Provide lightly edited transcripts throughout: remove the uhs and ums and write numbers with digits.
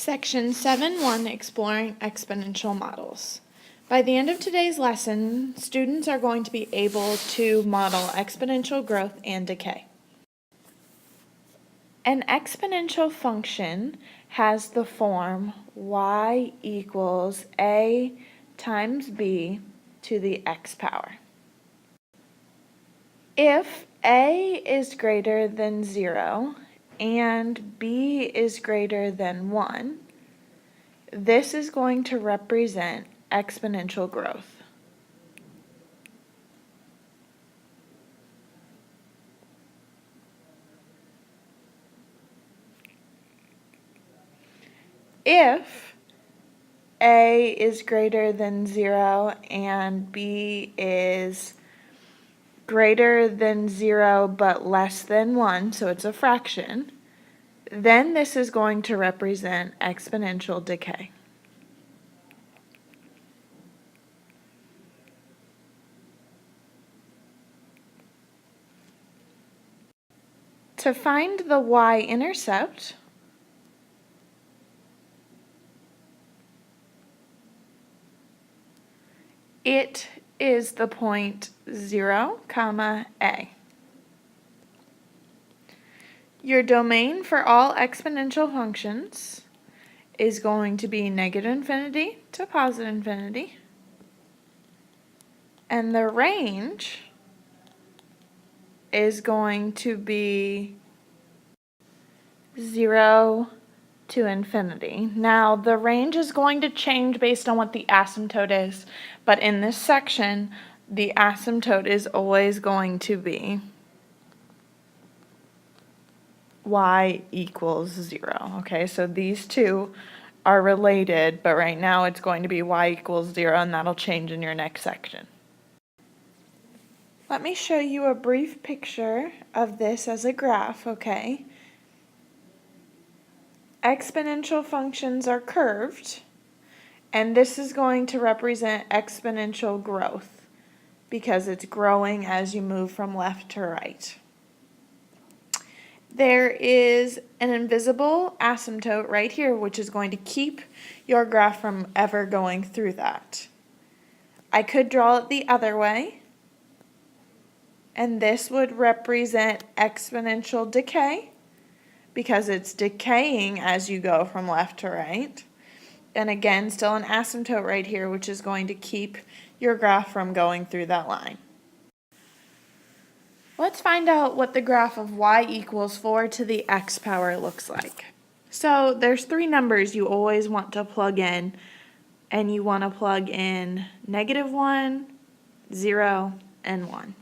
Section 7.1, Exploring Exponential Models. By the end of today's lesson, students are going to be able to model exponential growth and decay. An exponential function has the form y equals a times b to the x power. If a is greater than 0 and b is greater than 1, this is going to represent exponential growth. If a is greater than 0 and b is greater than 0 but less than 1, so it's a fraction, then this is going to represent exponential decay. To find the y-intercept, it is the point 0, a. Your domain for all exponential functions is going to be negative infinity to positive infinity, and the range is going to be 0 to infinity. Now, the range is going to change based on what the asymptote is, but in this section, the asymptote is always going to be y equals 0. Okay, so these two are related, but right now it's going to be y equals 0, and that'll change in your next section. Let me show you a brief picture of this as a graph, okay? Exponential functions are curved, and this is going to represent exponential growth because it's growing as you move from left to right. There is an invisible asymptote right here, which is going to keep your graph from ever going through that. I could draw it the other way, and this would represent exponential decay because it's decaying as you go from left to right. And again, still an asymptote right here, which is going to keep your graph from going through that line. Let's find out what the graph of y equals 4 to the x power looks like. So there's three numbers you always want to plug in, and you want to plug in -1, 0, and 1.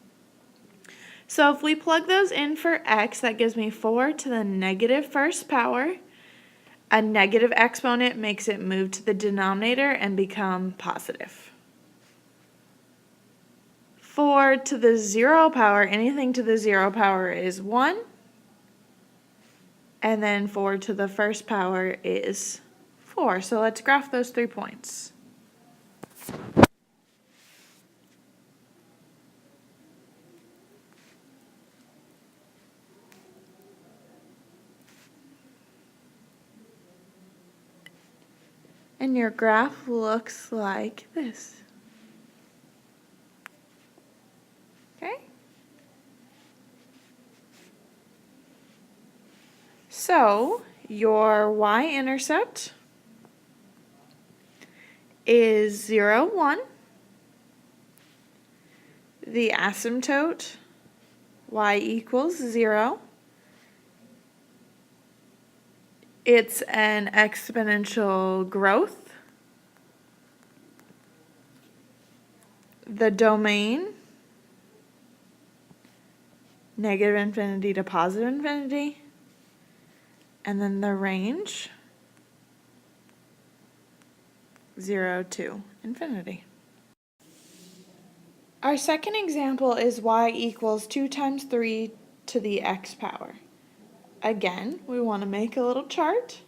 So if we plug those in for x, that gives me 4 to the negative first power. A negative exponent makes it move to the denominator and become positive. 4 to the 0 power, anything to the 0 power is 1. And then 4 to the first power is 4. So let's graph those 3 points. And your graph looks like this. Okay? So your y-intercept is 0, 1. The asymptote, y equals 0. It's an exponential growth. The domain, negative infinity to positive infinity. And then the range, 0 to infinity. Our second example is y equals 2 times 3 to the x power. Again, we want to make a little chart,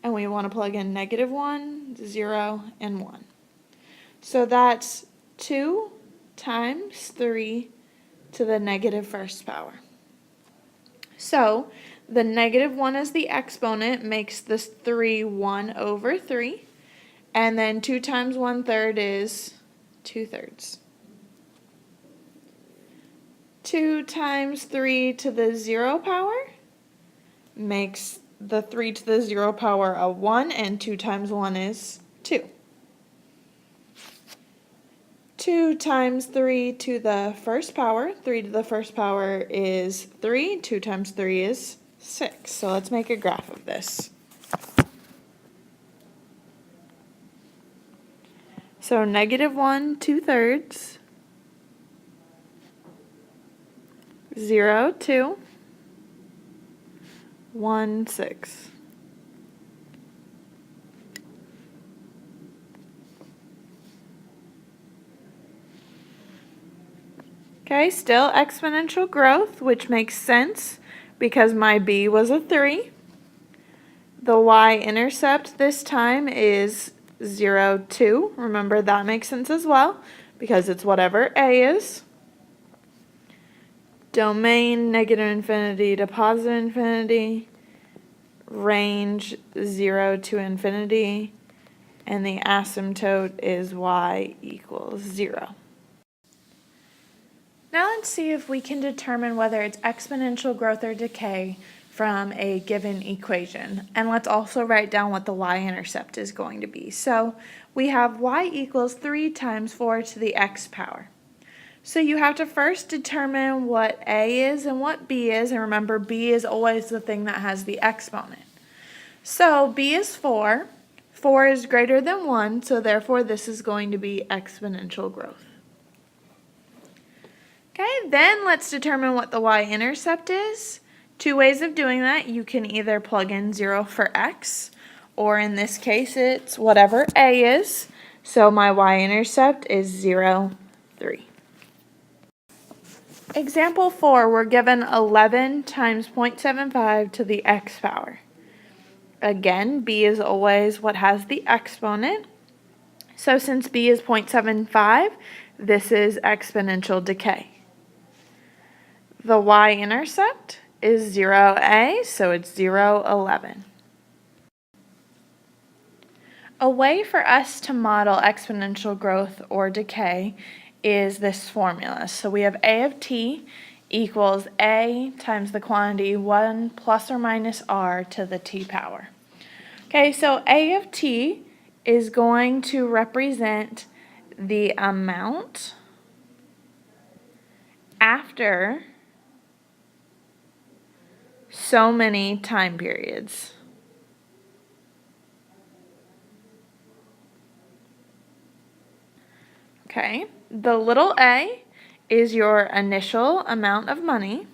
and we want to plug in -1, 0, and 1. So that's 2 times 3 to the negative first power. So The negative 1 as the exponent makes this 3 1 over 3. And then 2 times 1/3 is 2/3. 2 times 3 to the 0 power makes the 3 to the 0 power a 1, and 2 times 1 is 2. 2 times 3 to the first power, 3 to the first power is 3, 2 times 3 is 6. So let's make a graph of this. So negative 1 2/3, 0 2, 1 6. Okay, still exponential growth, which makes sense because my b was a 3. The y-intercept this time is 0 2. Remember, that makes sense as well because it's whatever a is. Domain negative infinity to positive infinity, range 0 to infinity, and the asymptote is y equals 0. Now let's see if we can determine whether it's exponential growth or decay from a given equation. And let's also write down what the y-intercept is going to be. So we have y equals 3 times 4 to the x power. So you have to first determine what a is and what b is, and remember b is always the thing that has the exponent. So b is 4, 4 is greater than 1, so therefore this is going to be exponential growth. Okay, then let's determine what the y-intercept is. Two ways of doing that. You can either plug in 0 for x, or in this case it's whatever a is. So my y-intercept is 0, 3. Example 4, we're given 11 times 0.75 to the x power. Again, b is always what has the exponent. So since b is 0.75, this is exponential decay. The y-intercept is 0a, so it's 0, 11. A way for us to model exponential growth or decay is this formula. So we have a of t equals a times the quantity 1 plus or minus r to the t power. Okay, so a of t is going to represent the amount after so many time periods. Okay, the little a is your initial amount of money.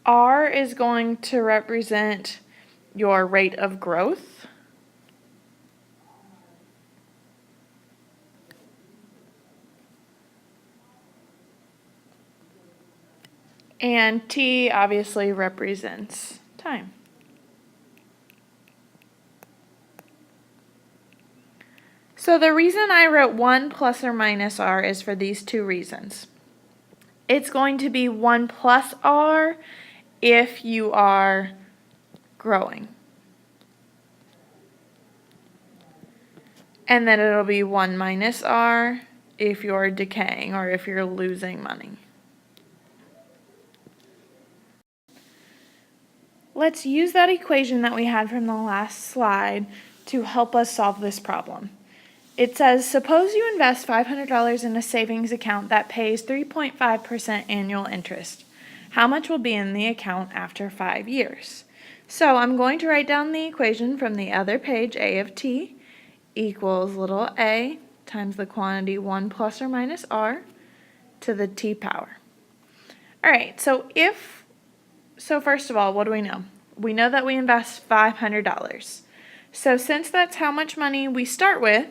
R is going to represent your rate of growth. And T obviously represents time. So the reason I wrote 1 plus or minus r is for these two reasons. It's going to be 1 plus r if you are growing. And then it'll be 1 minus r if you're decaying or if you're losing money. Let's use that equation that we had from the last slide to help us solve this problem. It says, suppose you invest $500 in a savings account that pays 3.5% annual interest. How much will be in the account after 5 years? So I'm going to write down the equation from the other page, a of t equals little a times the quantity 1 plus or minus r to the t power. All right, so first of all, what do we know? We know that we invest $500. So since that's how much money we start with,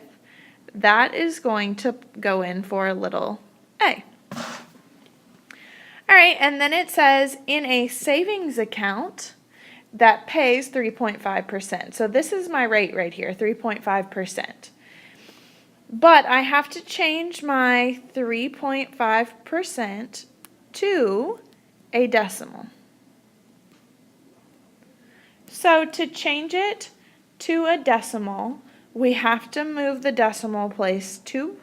that is going to go in for little a. All right, and then it says in a savings account that pays 3.5%. So this is my rate right here, 3.5%. But I have to change my 3.5% to a decimal. So to change it to a decimal, we have to move the decimal place to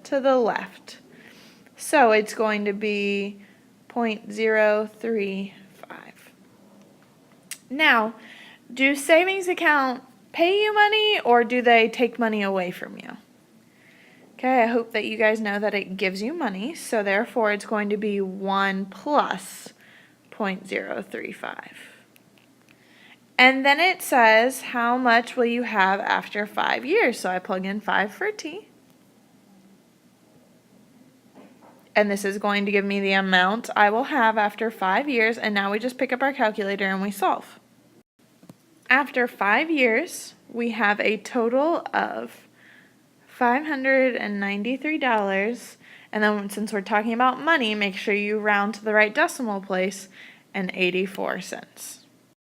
the left. So it's going to be 0.035. Now, do savings account pay you money or do they take money away from you? Okay, I hope that you guys know that it gives you money, so therefore it's going to be 1 plus 0.035. And then it says, how much will you have after 5 years? So I plug in 5 for T. And this is going to give me the amount I will have after 5 years, and now we just pick up our calculator and we solve. After 5 years, we have a total of $593, and then since we're talking about money, make sure you round to the right decimal place, and 84 cents.